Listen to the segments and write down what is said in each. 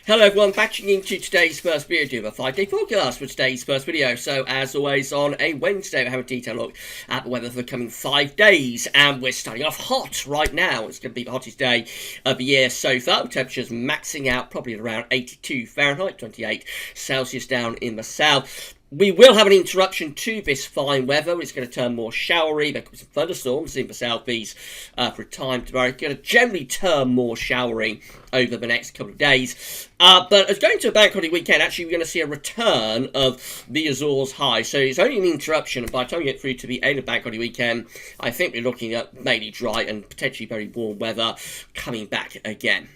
Hello everyone, batching into today's first video of a 5-day forecast for today's first video. So as always on a Wednesday we have a detailed look at the weather for the coming 5 days, and we're starting off hot right now. It's going to be the hottest day of the year so far, with temperatures maxing out probably at around 82 Fahrenheit, 28 Celsius down in the south. We will have an interruption to this fine weather. It's going to turn more showery. There could be some thunderstorms in the southeast for a time tomorrow. It's going to generally turn more showery over the next couple of days. But as going to a bank holiday weekend, actually we're going to see a return of the Azores high. So it's only an interruption, and by the time we get through to the end of bank holiday weekend, I think we're looking at mainly dry and potentially very warm weather coming back again.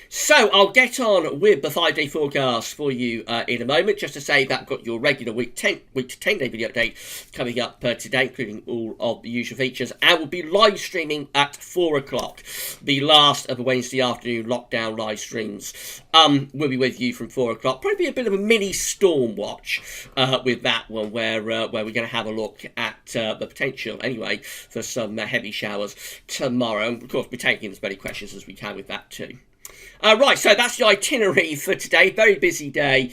So I'll get on with the 5-day forecast for you in a moment. Just to say that I've got your regular week to 10-day video update coming up today, including all of the usual features, and we'll be live streaming at 4 o'clock, the last of the Wednesday afternoon lockdown live streams. We'll be with you from 4 o'clock. Probably be a bit of a mini storm watch with that one, where we're going to have a look at the potential, anyway, for some heavy showers tomorrow. And of course, we're taking as many questions as we can with that too. Right, so that's the itinerary for today. Very busy day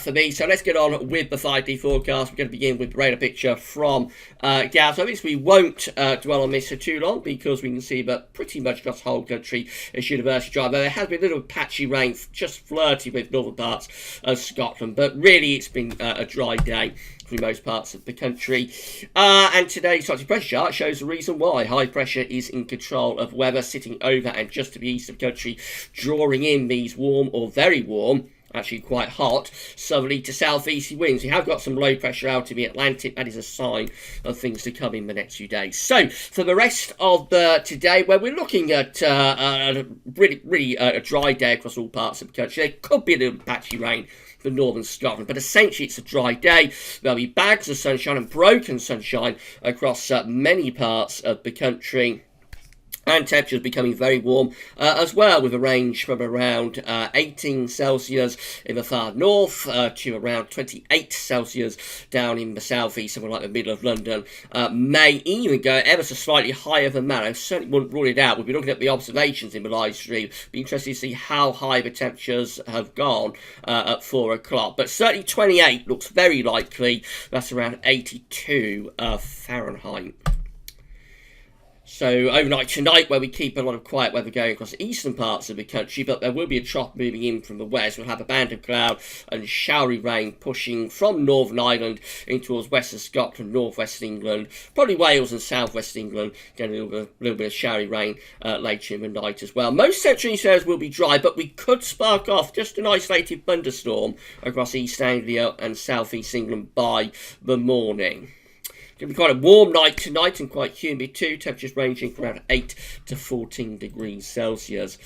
for me. So let's get on with the 5-day forecast. We're going to begin with the radar picture from Gauss. Obviously, we won't dwell on this for too long, because we can see that pretty much across the whole country is universally dry. There has been a little patchy rain, just flirting with northern parts of Scotland, but really it's been a dry day through most parts of the country. And today's Scottish pressure chart shows the reason why. High pressure is in control of weather, sitting over and just to the east of the country, drawing in these warm or very warm, actually quite hot, southerly to southeasterly winds. We have got some low pressure out in the Atlantic. That is a sign of things to come in the next few days. So for the rest of today, where we're looking at a really dry day across all parts of the country, there could be a little patchy rain for northern Scotland, but essentially it's a dry day. There'll be bags of sunshine and broken sunshine across many parts of the country, and temperatures becoming very warm as well, with a range from around 18 Celsius in the far north to around 28 Celsius down in the southeast, somewhere like the middle of London. May even go ever so slightly higher than that. I certainly wouldn't rule it out. We'll be looking at the observations in the live stream. Be interested to see how high the temperatures have gone at 4 o'clock. But certainly 28 looks very likely. That's around 82 Fahrenheit. So overnight tonight, where we keep a lot of quiet weather going across the eastern parts of the country, but there will be a trough moving in from the west. We'll have a band of cloud and showery rain pushing from Northern Ireland in towards western Scotland, northwest England, probably Wales and southwest England, getting a little bit of showery rain later in the night as well. Most central east areas will be dry, but we could spark off just an isolated thunderstorm across East Anglia and southeast England by the morning. It's going to be quite a warm night tonight and quite humid too. Temperatures ranging from around 8 to 14 degrees Celsius.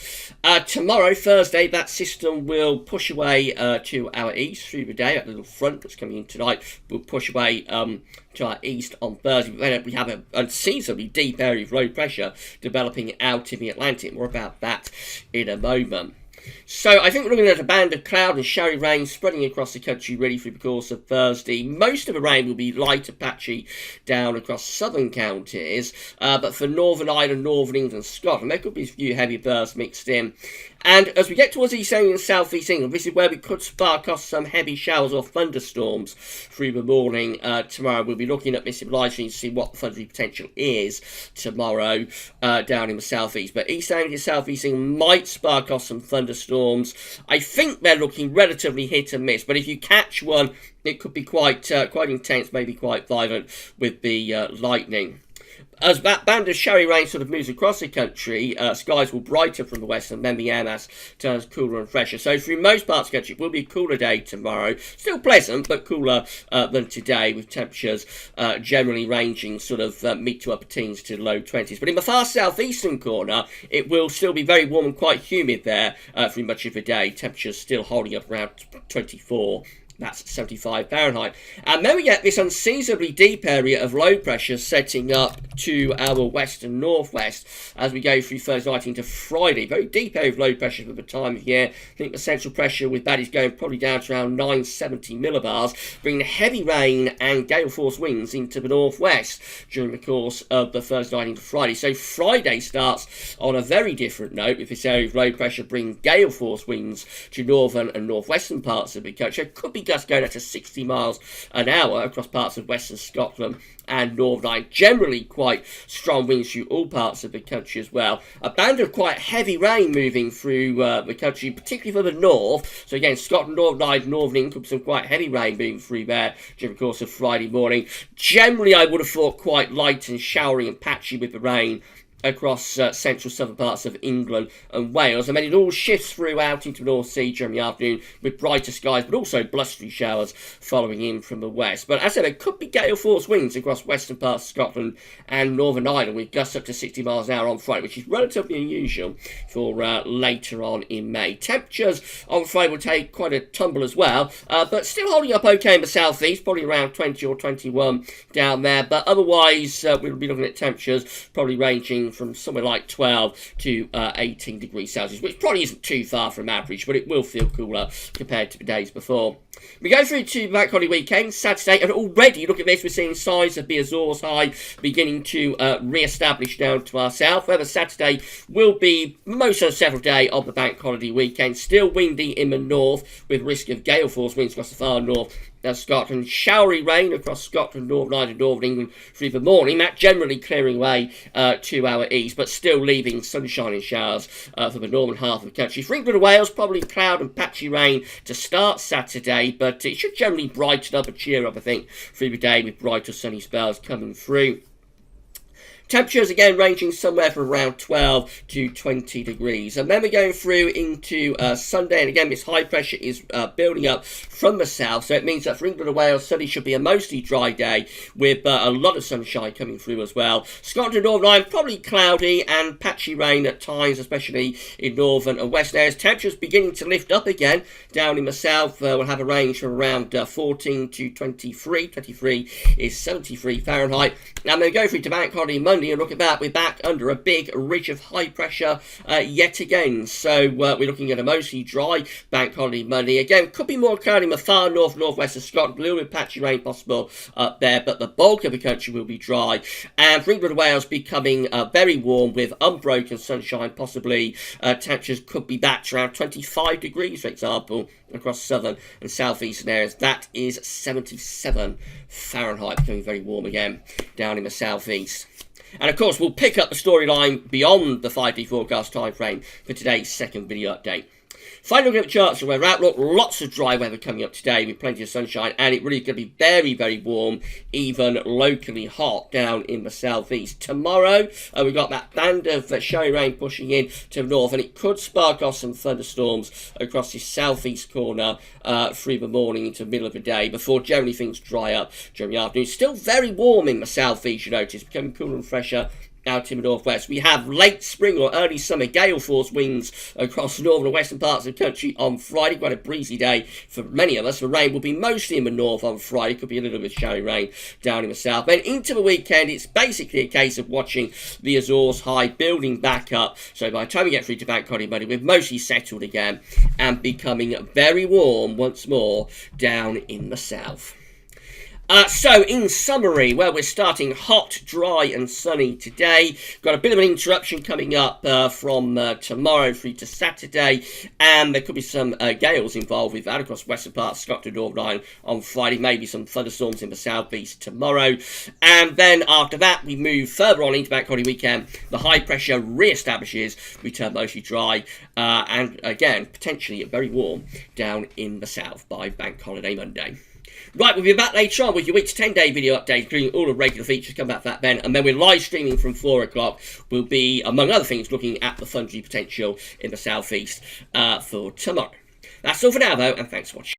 Tomorrow, Thursday, that system will push away to our east through the day. That little front that's coming in tonight will push away to our east on Thursday. But then we have a unseasonably deep area of low pressure developing out in the Atlantic. More about that in a moment. So I think we're looking at a band of cloud and showery rain spreading across the country really through the course of Thursday. Most of the rain will be light and patchy down across southern counties, but for Northern Ireland, Northern England and Scotland, there could be a few heavy bursts mixed in. And as we get towards East Anglia and South East England, this is where we could spark off some heavy showers or thunderstorms through the morning tomorrow. We'll be looking at this in live stream to see what the thundery potential is tomorrow down in the southeast. But East Anglia, South East England might spark off some thunderstorms. I think they're looking relatively hit and miss, but if you catch one, it could be quite intense, maybe quite violent with the lightning. As that band of showery rain sort of moves across the country, skies will brighten from the west, and then the air mass turns cooler and fresher. So through most parts of the country, it will be a cooler day tomorrow. Still pleasant, but cooler than today, with temperatures generally ranging sort of mid to upper teens to low 20s. But in the far southeastern corner, it will still be very warm and quite humid there through much of the day. Temperatures still holding up around 24 That's 75 Fahrenheit. And then we get this unseasonably deep area of low pressure setting up to our west and northwest as we go through Thursday night into Friday. Very deep area of low pressure for the time of year. I think the central pressure with that is going probably down to around 970 millibars, bringing heavy rain and gale force winds into the northwest during the course of the Thursday night into Friday. So Friday starts on a very different note, with this area of low pressure bringing gale force winds to northern and northwestern parts of the country. It could be gusts going up to 60 miles an hour across parts of western Scotland and Northern Ireland. Generally quite strong winds through all parts of the country as well. A band of quite heavy rain moving through the country, particularly for the north. So again, Scotland, Northern Ireland, Northern England, some quite heavy rain moving through there during the course of Friday morning. Generally, I would have thought quite light and showery and patchy with the rain across central southern parts of England and Wales, and then it all shifts through out into the North Sea during the afternoon with brighter skies, but also blustery showers following in from the west. But as I said, there could be gale force winds across western parts of Scotland and Northern Ireland with gusts up to 60 miles an hour on Friday, which is relatively unusual for later on in May. Temperatures on Friday will take quite a tumble as well, but still holding up okay in the southeast, probably around 20 or 21 down there, but otherwise we'll be looking at temperatures probably ranging from somewhere like 12 to 18 degrees Celsius, which probably isn't too far from average, but it will feel cooler compared to the days before. We go through to Bank Holiday weekend, Saturday, and already, look at this, we're seeing signs of the Azores High beginning to re-establish down to our south. However, Saturday will be most unsettled day of the Bank Holiday weekend. Still windy in the north, with risk of gale force winds across the far north Scotland. Showery rain across Scotland, Northern Ireland and Northern England through the morning. That generally clearing away to our east, but still leaving sunshine and showers for the northern half of the country. For England and Wales, probably cloud and patchy rain to start Saturday, but it should generally brighten up and cheer up, I think, through the day with brighter sunny spells coming through. Temperatures again ranging somewhere from around 12 to 20 degrees. And then we're going through into Sunday, and again this high pressure is building up from the south, so it means that for England and Wales, Sunday should be a mostly dry day with a lot of sunshine coming through as well. Scotland and Northern Ireland, probably cloudy and patchy rain at times, especially in northern and western areas. Temperatures beginning to lift up again down in the south. We'll have a range from around 14 to 23. 23 is 73 Fahrenheit. And then go through to Bank Holiday Monday, and look at that, we're back under a big ridge of high pressure yet again. So we're looking at a mostly dry Bank Holiday Monday. Again, could be more cloudy in the far north, northwest of Scotland, a little bit patchy rain possible up there, but the bulk of the country will be dry. And for England and Wales, becoming very warm with unbroken sunshine, possibly temperatures could be back to around 25 degrees, for example, across southern and southeastern areas. That is 77 Fahrenheit, becoming very warm again down in the southeast. And of course, we'll pick up the storyline beyond the 5D forecast time frame for today's second video update. Finally, looking at the charts for weather outlook, lots of dry weather coming up today with plenty of sunshine, and it really is going to be very, very warm, even locally hot down in the southeast. Tomorrow, we've got that band of showy rain pushing in to the north, and it could spark off some thunderstorms across the southeast corner through the morning into the middle of the day before generally things dry up during the afternoon. Still very warm in the southeast, you notice, becoming cooler and fresher out in the northwest. We have late spring or early summer gale force winds across the northern and western parts of the country on Friday. Quite a breezy day for many of us. The rain will be mostly in the north on Friday. Could be a little bit of showery rain down in the south. Then into the weekend, it's basically a case of watching the Azores High building back up. So by the time we get through to Bank Holiday Monday, we've mostly settled again and becoming very warm once more down in the south. So, in summary, well, we're starting hot, dry and sunny today. Got a bit of an interruption coming up from tomorrow through to Saturday, and there could be some gales involved with that across western parts of Scotland, Northern Ireland on Friday, maybe some thunderstorms in the southeast tomorrow. And then after that, we move further on into Bank Holiday weekend. The high pressure re-establishes, we turn mostly dry, and again, potentially very warm down in the south by Bank Holiday Monday. Right, we'll be back later on with your week's 10-day video update, including all the regular features. Come back for that then. And then we're live streaming from 4 o'clock. We'll be, among other things, looking at the thundery potential in the southeast for tomorrow. That's all for now, though, and thanks for watching.